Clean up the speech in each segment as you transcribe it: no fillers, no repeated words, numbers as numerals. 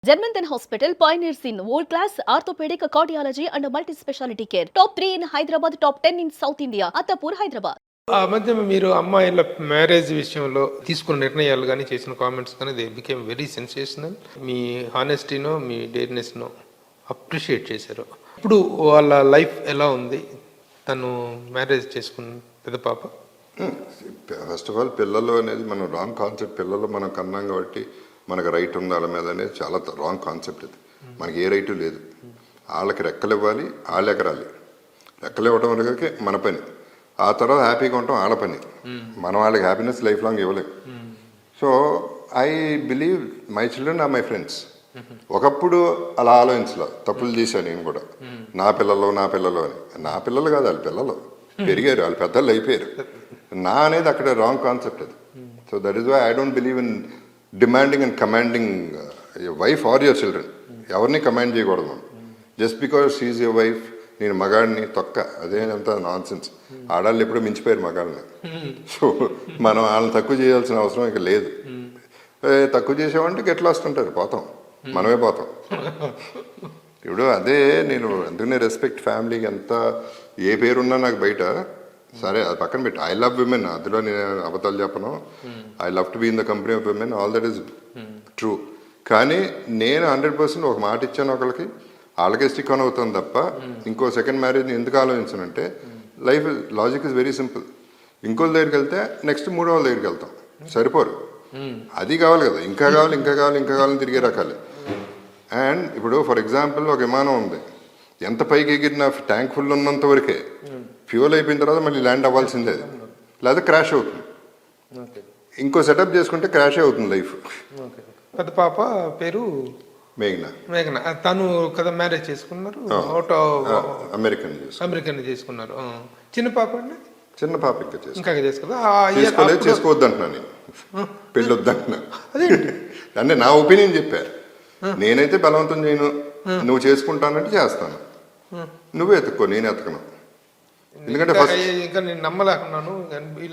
Germanton Hospital pioneers in world-class orthopedic cardiology and multi-specialty care. Top 3 in Hyderabad, top 10 in South India. Attapur, Hyderabad. ఆ మధ్య మీరు అమ్మాయిల marriage విషయంలో తీసుకున్న నిర్ణయాలు కానీ చేసిన కామెంట్స్ కానీ దే బికేమ్ వెరీ సెన్సేషనల్. మీ హానెస్టీనో మీ డేర్నెస్నో అప్రిషియేట్ చేశారు. ఇప్పుడు వాళ్ళ లైఫ్ ఎలా ఉంది? తను మ్యారేజ్ చేసుకున్న పెద్ద పాప. ఫస్ట్ ఆఫ్ ఆల్ పిల్లలు అనేది మనం రాంగ్ కాన్సెప్ట్. పిల్లలు మనం కన్నాం కాబట్టి మనకు రైట్ ఉంది వాళ్ళ మీద అనేది చాలా రాంగ్ కాన్సెప్ట్. ఇది మనకి ఏ రైటు లేదు. వాళ్ళకి రెక్కలు ఇవ్వాలి, వాళ్ళు ఎగరాలి. రెక్కలు ఇవ్వడం వరకే మన పని. ఆ తర్వాత హ్యాపీగా ఉండటం వాళ్ళ పని. మనం వాళ్ళకి హ్యాపీనెస్ లైఫ్ లాంగ్ ఇవ్వలేము. So I believe my children are my friends. ఒకప్పుడు అలా ఆలోచించలే, తప్పులు చేశాను నేను కూడా. నా పిల్లలు అని. నా పిల్లలు కాదు, వాళ్ళ పిల్లలు పెరిగారు, వాళ్ళు పెద్దలు అయిపోయారు. నా అనేది అక్కడ రాంగ్ కాన్సెప్ట్ అది. So that is why I don't believe in demanding and commanding wife or your children. ఎవరిని కమాండ్ చేయకూడదు మనం. Just because she's your wife, నేను మగాడిని తొక్క, అదేనంత నాన్ సెన్స్. ఆడాళ్ళు ఎప్పుడూ మించిపోయారు మగాళ్ళని. సో మనం వాళ్ళని తక్కువ చేయాల్సిన అవసరం ఇక లేదు. తక్కువ చేసామంటే గెట్లు వస్తుంటారు, పోతాం, మనమే పోతాం. ఇప్పుడు అదే నేను అందుకనే రెస్పెక్ట్ ఫ్యామిలీకి ఎంత ఏ పేరున్నా నాకు బయట సరే అది పక్కన పెట్టి ఐ లవ్ విమెన్, అందులో నేను అబద్ధాలు చెప్పను. I love to be in the company of women, all that is true. కానీ నేను 100% ఒక మాట ఇచ్చాను ఒకరికి, వాళ్ళకే స్టిక్ ఆన్ అవుతాను తప్ప ఇంకో సెకండ్ మ్యారేజ్ని ఎందుకు ఆలోచించానంటే life logic is very simple. ఇంకోళ్ళ దగ్గరికి వెళ్తే నెక్స్ట్ మూడో వాళ్ళ దగ్గరికి వెళ్తాం, సరిపోరు. అది కావాలి కదా, ఇంకా కావాలని తిరిగే రకాలు. అండ్ ఇప్పుడు ఫర్ ఎగ్జాంపుల్ ఒక విమానం ఉంది, ఎంత పైకి ఎగిరిన ట్యాంక్ ఫుల్ ఉన్నంత వరకే. ఫ్యూల్ అయిపోయిన తర్వాత మళ్ళీ ల్యాండ్ అవ్వాల్సిందే, లేదా క్రాష్ అవుతుంది. ఇంకో సెటప్ చేసుకుంటే క్రాషే అవుతుంది లైఫ్. పెద్ద పాప పేరు మేఘన. తను కదా మ్యారేజ్ చేసుకున్నారు, అమెరికన్ చేసుకున్నారు. చిన్న పాప అండి? చిన్న పాప ఇంకా చేసుకోవద్దు అంటున్నా నేను, పెళ్ళి వద్దంటున్నా. అంటే నా ఒపీనియన్ చెప్పారు. నేనైతే బలవంతం చేయను, నువ్వు చేసుకుంటానంటే చేస్తాను, నువ్వు ఎత్తుక్కో, నేను ఎత్తకను. ఎందుకంటే ఇంకా నేను నమ్మలేకున్నాను. 100%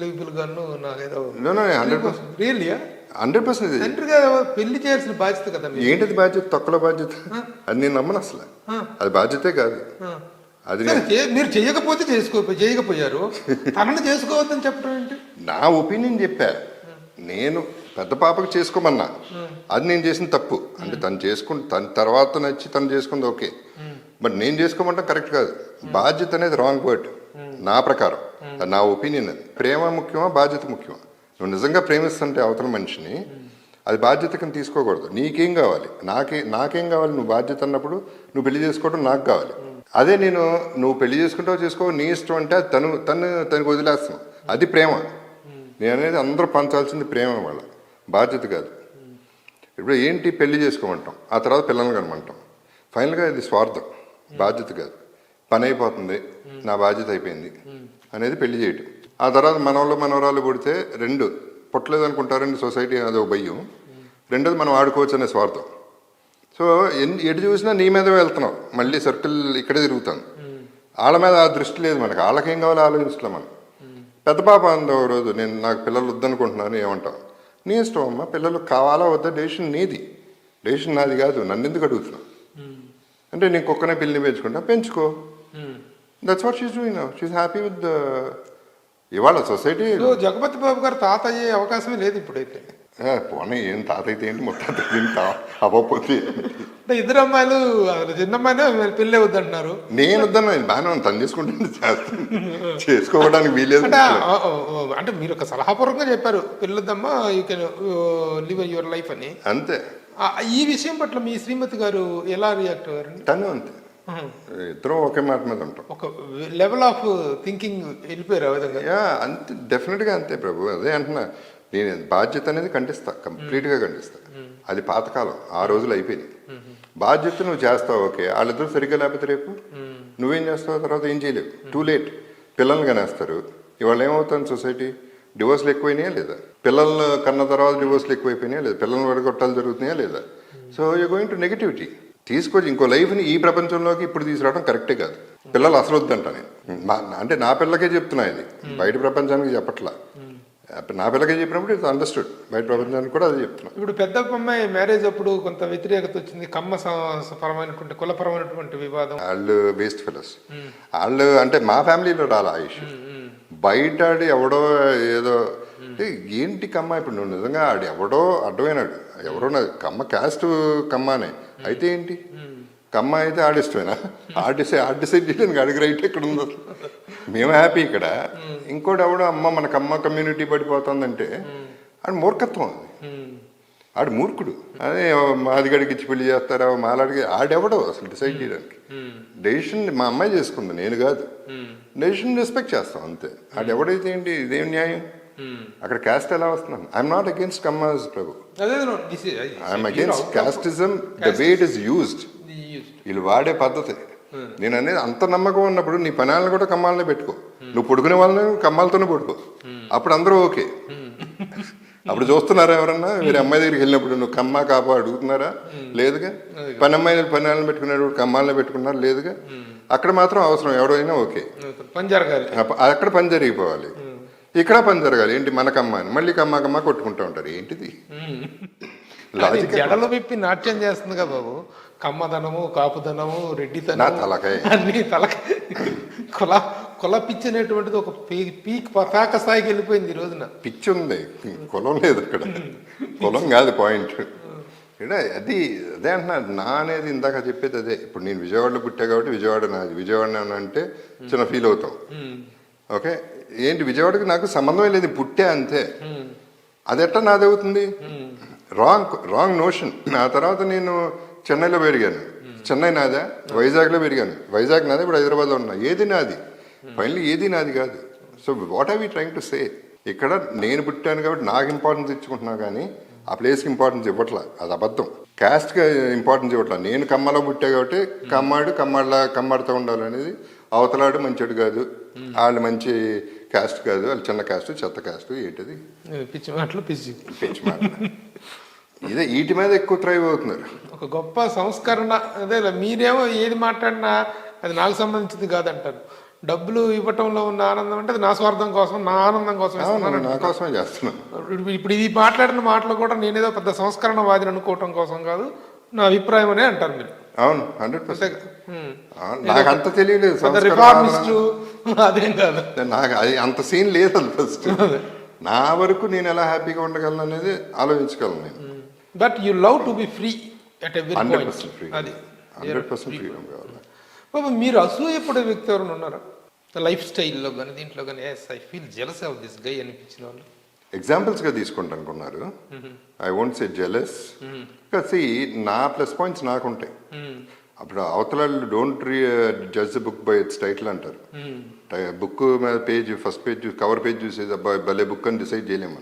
పెళ్లి చేయాల్సిన బాధ్యత కదా. ఏంటిది బాధ్యత? తొక్కల బాధ్యత. అది నేను నమ్మను అసలు. అది బాధ్యతే కాదు. అది మీరు చేయకపోయారు, తనని చేసుకోవద్దని చెప్పడం ఏంటి? నా ఒపీనియన్ చెప్పా. నేను పెద్ద పాపకు చేసుకోమన్నా, అది నేను చేసిన తప్పు. అంటే తన తర్వాత నచ్చి తను చేసుకుంది ఓకే, బట్ నేను చేసుకోమంటాం కరెక్ట్ కాదు. బాధ్యత అనేది రాంగ్ వర్డ్ నా ప్రకారం. అది నా ఒపీనియన్. అది ప్రేమ ముఖ్యమా బాధ్యత ముఖ్యమా? నువ్వు నిజంగా ప్రేమిస్తుంటే అవతల మనిషిని, అది బాధ్యత కింద తీసుకోకూడదు. నీకేం కావాలి, నాకేం కావాలి, నువ్వు బాధ్యత అన్నప్పుడు నువ్వు పెళ్లి చేసుకోవడం నాకు కావాలి. అదే నువ్వు పెళ్లి చేసుకో నీ ఇష్టం అంటే తనకు వదిలేస్తున్నావు, అది ప్రేమ. నేను అనేది అందరూ పంచాల్సింది ప్రేమ, వాళ్ళ బాధ్యత కాదు. ఇప్పుడు ఏంటి, పెళ్లి చేసుకోమంటాం, ఆ తర్వాత పిల్లల్ని కనమంటాం. ఫైనల్గా ఇది స్వార్థం, బాధ్యత కాదు. పని అయిపోతుంది, నా బాధ్యత అయిపోయింది అనేది పెళ్లి చేయటం. ఆ తర్వాత మనవరాలు పుడితే రెండు పుట్టలేదు అనుకుంటారండి సొసైటీ, అది ఒక భయం. రెండోది మనం ఆడుకోవచ్చు అనే స్వార్థం. సో ఎటు చూసినా నీ మీద వెళ్తున్నావు, మళ్ళీ సర్కిల్ ఇక్కడే తిరుగుతాను. వాళ్ళ మీద ఆ దృష్టి లేదు మనకి. వాళ్ళకేం కావాలో ఆలోచించలే మనం. పెద్ద పాప అంది ఒక రోజు, నాకు పిల్లలు వద్దనుకుంటున్నాను, ఏమంటావు? నీ ఇష్టం అమ్మా, పిల్లలు కావాలా వద్దా డెసిషన్ నీది, డెసిషన్ నాది కాదు. నన్ను ఎందుకు అడుగుతున్నావు అంటే, నేను కుక్కనే పిల్లిని పెంచుకో. That's what she's doing now. She's happy with ఇవాళ సొసైటీ. జగపతి బాబు గారు తాత అయ్యే అవకాశమే లేదు ఇప్పుడైతే. పోనీ ఏం తాత అయితే ఏంటి, మొత్తం అవ్వకపోతే. ఇద్దరు అమ్మాయిలు, చిన్న అమ్మాయినే పెళ్ళే వద్దంటున్నారు. నేను వద్దన్నా, బాగానే ఉంది, తను చేసుకుంటే చేస్తాను, చేసుకోవడానికి వీలేదు. అంటే మీరు ఒక సలహాపూర్వకంగా చెప్పారు, పెళ్ళొద్దమ్మా, you can live your life అని. అంతే. ఈ విషయం పట్ల మీ శ్రీమతి గారు ఎలా రియాక్ట్ అయ్యారు? తను అంతే, ఇద్దరం ఒకే మాట మీద ఉంటాం. ఒక లెవెల్ ఆఫ్ థింకింగ్ వెళ్ళిపోయారు ఆ విధంగా. అంతే, డెఫినెట్గా అంతే ప్రభు. అదే అంటున్నా, నేను బాధ్యత అనేది ఖండిస్తా, కంప్లీట్గా ఖండిస్తా. అది పాతకాలం, ఆ రోజులు అయిపోయింది. బాధ్యత నువ్వు చేస్తావు ఓకే, వాళ్ళిద్దరు సరిగ్గా లేకపోతే రేపు నువ్వేం చేస్తావు, తర్వాత ఏం చేయలేవు. Too late. పిల్లల్ని కనేస్తారు. ఇవాళ ఏమవుతుంది సొసైటీ, డివోర్స్లు ఎక్కువైనాయా లేదా? పిల్లల్ని కన్న తర్వాత డివోర్స్లు ఎక్కువైపోయినాయా లేదా? పిల్లల్ని విడగొట్టాలు జరుగుతున్నాయా లేదా? So you going to negativity. తీసుకొచ్చి ఇంకో లైఫ్ని ఈ ప్రపంచంలోకి ఇప్పుడు తీసుకురావడం కరెక్టే కాదు. పిల్లలు అసలు వద్దంట నేను. అంటే నా పిల్లకే చెప్తున్నా, ఇది బయట ప్రపంచానికి చెప్పట్లా. నా పిల్లకి చెప్పినప్పుడు ఇట్స్ అండర్స్టూడ్, బయట ప్రపంచానికి కూడా అదే చెప్తున్నాను. ఇప్పుడు పెద్ద అమ్మాయి మ్యారేజ్ అప్పుడు కొంత వ్యతిరేకత వచ్చింది, పరమైనటువంటి కులపరమైనటువంటి వివాదం. వాళ్ళు వేస్ట్ ఫెలోస్. వాళ్ళు అంటే మా ఫ్యామిలీలో రాలా ఆ ఇష్యూ. బయట ఎవడో ఏదో ఏంటి కమ్మ, ఇప్పుడు నువ్వు నిజంగా ఆడు ఎవడో అడ్డమైనాడు, ఎవరో కమ్మ క్యాస్ట్ కమ్మానే అయితే ఏంటి, కమ్మ అయితే ఆడిష్టమేనా, ఆడిసైడ్ చేయడానికి అడిగి రైట్ ఎక్కడ ఉందో, మేము హ్యాపీ ఇక్కడ. ఇంకోటి ఎవడో అమ్మ మన కమ్మ కమ్యూనిటీ పడిపోతుందంటే ఆడు మూర్ఖత్వం, అది ఆడు మూర్ఖుడు. అదే మాదిగడికి ఇచ్చి పెళ్లి చేస్తారా మాలాడికి, ఆడెవడో అసలు డిసైడ్ చేయడానికి. డెసిషన్ మా అమ్మాయి చేసుకుంది, నేను కాదు. డెసిషన్ రెస్పెక్ట్ చేస్తాం అంతే. ఆడెవడైతే ఏంటి, ఇదేం న్యాయం? అక్కడ క్యాస్ట్ ఎలా వస్తున్నాను? I'm not against Kammas Prabhu, I'm against casteism the way it is used. వీళ్ళు వాడే పద్ధతి. నేను అనేది అంత నమ్మకం ఉన్నప్పుడు నీ పనాలను కూడా కమ్మాలనే పెట్టుకో, నువ్వు పడుకునే వాళ్ళని కమ్మాలతోనే పడుకో, అప్పుడు అందరూ ఓకే. అప్పుడు చూస్తున్నారా ఎవరన్నా మీరు అమ్మాయి దగ్గరికి వెళ్ళినప్పుడు నువ్వు కమ్మ కాపా అడుగుతున్నారా? లేదుగా. పనాలను పెట్టుకునేటప్పుడు కమ్మాలనే పెట్టుకున్నారు? లేదుగా. అక్కడ మాత్రం అవసరం, ఎవరైనా ఓకే, అక్కడ పని జరిగిపోవాలి, ఇక్కడ పని జరగాలి. ఏంటి మన కమ్మ అని మళ్ళీ కమ్మ కొట్టుకుంటూ ఉంటారు, ఏంటిది జడలు విప్పి నాట్యం చేస్తుంది కదా బాబు. కమ్మదనము, కాపుదనము, రెడ్డితనం, తలకాయ అన్ని తలకాయ. కుల పిచ్చి అనేటువంటిది ఒక పీక్ పతాక స్థాయికి వెళ్ళిపోయింది ఈ రోజున. పిచ్చి ఉంది, కులం లేదు అక్కడ. కులం కాదు పాయింట్. అది అదే అంటున్నా, నా అనేది ఇందాక చెప్పేది అదే. ఇప్పుడు నేను విజయవాడలో పుట్టా కాబట్టి విజయవాడ నాది, విజయవాడ అంటే చిన్న ఫీల్ అవుతాం. ఓకే, ఏంటి విజయవాడకి నాకు సంబంధమే లేదు, పుట్టే అంతే. అది ఎట్లా నాది అవుతుంది? Wrong notion. ఆ తర్వాత నేను చెన్నైలో పెరిగాను, చెన్నై నాదా? వైజాగ్లో పెరిగాను, వైజాగ్ నాదే. ఇప్పుడు హైదరాబాద్లో ఉన్నా, ఏది నాది? ఫైనల్లీ ఏది నాది కాదు. So what are we trying to say? ఇక్కడ నేను పుట్టాను కాబట్టి నాకు ఇంపార్టెన్స్ ఇచ్చుకుంటున్నా, కానీ ఆ ప్లేస్కి ఇంపార్టెన్స్ ఇవ్వట్లా, అది అబద్ధం. క్యాస్ట్కి ఇంపార్టెన్స్ ఇవ్వట్లా. నేను కమ్మలో పుట్టా కాబట్టి కమ్మాడితో ఉండాలనేది. అవతలాడు మంచోడు కాదు, వాళ్ళు మంచి క్యాస్ట్ కాదు, వాళ్ళు చిన్న క్యాస్ట్, చెత్త క్యాస్ట్, ఏంటది పిచ్చి మాటలు, పిచ్చి మాటలు. ఇదే వీటి మీద ఎక్కువ థ్రైవ్ అవుతున్నారు. ఒక గొప్ప సంస్కరణ అదే. మీరేమో ఏది మాట్లాడినా అది నాకు సంబంధించింది కాదంటారు. డబ్బులు ఇవ్వటంలో ఉన్న ఆనందం అంటే అది నా స్వార్థం కోసం, నా ఆనందం కోసం, నా కోసమే చేస్తున్నాను. ఇప్పుడు ఇది మాట్లాడిన మాటలు కూడా నేనేదో పెద్ద సంస్కరణవాదిని అనుకోవటం కోసం కాదు, నా అభిప్రాయం అనే అంటారు మీరు. అవును, 100%. నాకు అంత తెలియలేదు, అదేం కాదు, నాకు అది అంత సీన్ లేదు. అది ఫస్ట్ నా వరకు నేను ఎలా హ్యాపీగా ఉండగలను అనేది ఆలోచించగలను నేను. But you love to be free at every point. 100% freedom, అది 100% ఫ్రీడమ్ కావాలి. బాబా, మీరు అసూయపడే వ్యక్తి ఎవరైనా ఉన్నారా లైఫ్ స్టైల్లో కానీ దీంట్లో కానీ? Yes, I feel jealous of this guy అనిపించిన వాళ్ళు ఎగ్జాంపుల్స్గా తీసుకుంటా అనుకున్నారు. I won't say jealous, kasi నా ప్లస్ పాయింట్స్ నాకుంటాయి. అప్పుడు అవతల don't judge the book by its title అంటారు. బుక్ మీద page, first page, cover page చూసేసి అబ్బా భలే బుక్ అని డిసైడ్ చేయలేము.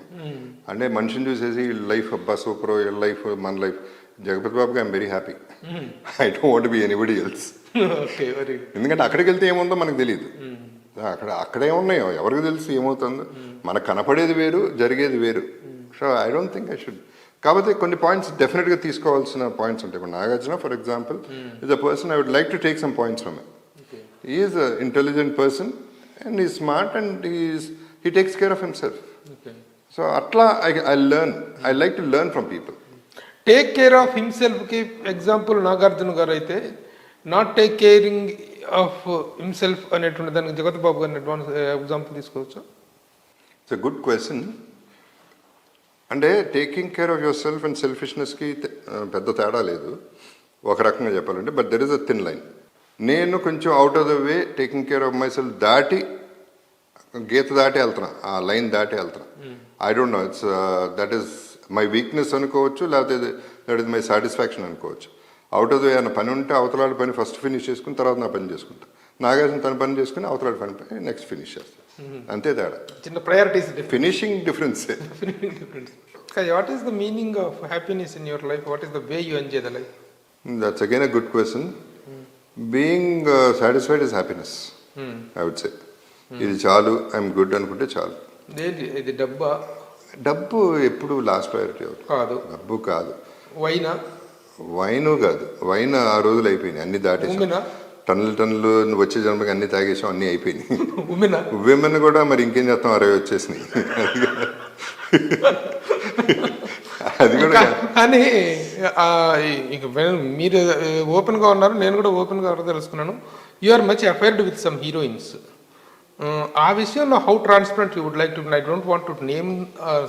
అంటే మనిషిని చూసేసి లైఫ్ అబ్బా సూపర్, లైఫ్ మన లైఫ్. జగపతి బాబుకి I'm very happy, I don't want be anybody else. ఎందుకంటే అక్కడికి వెళ్తే ఏముందో మనకు తెలియదు. అక్కడే ఉన్నాయో ఎవరికి తెలుసు ఏమవుతుందో. మనకు కనపడేది వేరు, జరిగేది వేరు. So I don't think I should. కాకపోతే కొన్ని పాయింట్స్ డెఫినెట్గా తీసుకోవాల్సిన పాయింట్స్ ఉంటాయి. ఇప్పుడు Nagarjuna for example is a person I would like to take some points from him. He is a intelligent person and he smart and he takes care of himself. So అట్లా I like to learn from people. Take care of హిమ్సెల్ఫ్కి example Nagarjuna గారు అయితే, not take caring of himself అనేటువంటి దానికి జగత్ బాబు గారిని advance example తీసుకోవచ్చు. It's a good question. అంటే taking care of yourself and సెల్ఫిష్నెస్కి పెద్ద తేడా లేదు ఒక రకంగా చెప్పాలంటే. But there is a thin line. నేను కొంచెం out of the way taking care of myself దాటి, గీత దాటి వెళ్తున్నా, ఆ లైన్ దాటి వెళ్తున్నా. I don't know, it's that is my weakness అనుకోవచ్చు, లేకపోతే దట్ ఈస్ మై సాటిస్ఫాక్షన్ అనుకోవచ్చు. అవుట్ ఆఫ్ ద వే అన్న పని ఉంటే అవతలాడి పని ఫస్ట్ ఫినిష్ చేసుకుని తర్వాత నా పని చేసుకుంటా. నాగార్జున తన పని చేసుకుని అవతలాడి పని నెక్స్ట్ ఫినిష్ చేస్తాను. అంతే తేడా, చిన్న priorities, finishing difference. What is the meaning of happiness in your life? What is the way you enjoy the life? That's again a good question. Being satisfied is happiness, I would say. ఇది చాలు, I'm good అనుకుంటే చాలు. ఇది డబ్బా? డబ్బు ఎప్పుడు last priority కాదు. డబ్బు కాదు. వైనా? వైను కాదు. వైన్ ఆ రోజులు అయిపోయినాయి, అన్ని దాటేసి. టన్నులు నువ్వు వచ్చే జన్మకి అన్ని తాగేసాం, అన్నీ అయిపోయినాయి. ఉమెన్ విమెన్ కూడా మరి ఇంకేం చేస్తాం, అరవై వచ్చేసినాయి. అది కూడా కానీ ఇక మీరు ఓపెన్గా ఉన్నారు, నేను కూడా ఓపెన్గా తెలుసుకున్నాను. You are much affaired with some heroines. ఆ విషయంలో how transparent you would like to, I don't want to name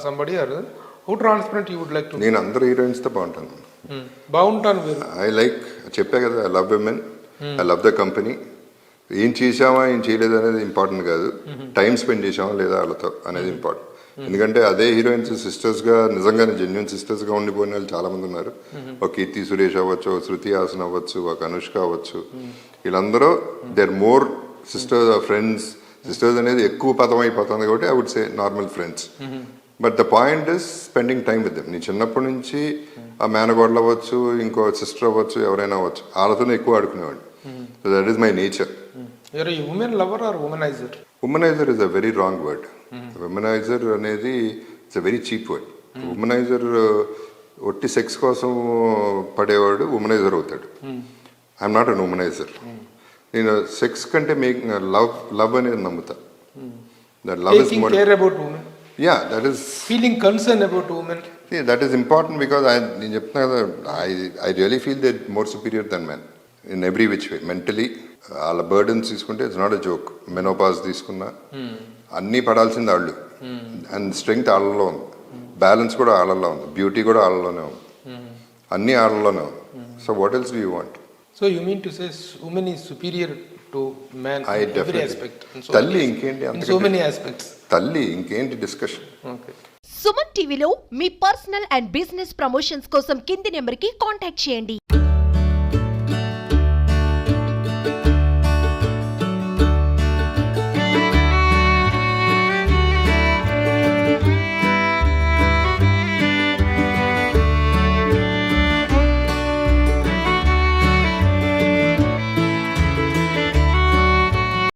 somebody, or how transparent you would like to? నేను అందరు హీరోయిన్స్తో బాగుంటాను. బాగుంటాను మీరు. ఐ లైక్, చెప్పా కదా, I love women, I love the company. ఏం చేసామా ఏం చేయలేదు అనేది ఇంపార్టెంట్ కాదు, టైం స్పెండ్ చేసామా లేదా వాళ్ళతో అనేది ఇంపార్టెంట్. ఎందుకంటే అదే హీరోయిన్స్ సిస్టర్స్గా, నిజంగానే జెన్యున్ సిస్టర్స్గా ఉండిపోయిన వాళ్ళు చాలా మంది ఉన్నారు. ఒక కీర్తి సురేష్ అవ్వచ్చు, ఒక శృతి హాసన్ అవ్వచ్చు, ఒక అనుష్క అవ్వచ్చు. వీళ్ళందరూ they are more sisters, friends. Sisters అనేది ఎక్కువ పదం అయిపోతుంది కాబట్టి I would say normal friends. But the point is spending time with them. నీ చిన్నప్పటి నుంచి ఆ మేనగోడలు అవ్వచ్చు, ఇంకో సిస్టర్ అవ్వచ్చు, ఎవరైనా అవ్వచ్చు, వాళ్ళతోనే ఎక్కువ ఆడుకునేవాడు. So that is my nature. Women lover or womaniser? Womaniser is a very wrong word. Womaniser అనేది it's a very cheap word. Womaniser ఒట్టి సెక్స్ కోసం పడేవాడు ఉమెనైజర్ అవుతాడు. I'm not an womaniser. నేను సెక్స్ కంటే లవ్ అనేది నమ్ముతా. That love is more care about women. Yeah, that is feeling concern about women. That is important because నేను చెప్తున్నా కదా, I really feel they more superior then men in every which way. Mentally వాళ్ళ burdens తీసుకుంటే it's not a joke. Menopause తీసుకున్నా అన్నీ పడాల్సింది వాళ్ళు. And strength వాళ్ళలో ఉంది, బ్యాలెన్స్ కూడా వాళ్ళలో ఉంది, బ్యూటీ కూడా వాళ్ళలోనే ఉంది, అన్నీ వాళ్ళలోనే ఉంది. So what else do you want? So you mean to say women is superior to man in every aspect. తల్లి ఇంకేంటి, సో మెనీ ఆస్పెక్ట్స్. తల్లి ఇంకేంటి డిస్కషన్. ఓకే. సుమన్ టీవీలో మీ పర్సనల్ అండ్ బిజినెస్ ప్రమోషన్స్ కోసం కింది నెంబర్కి కాంటాక్ట్ చేయండి.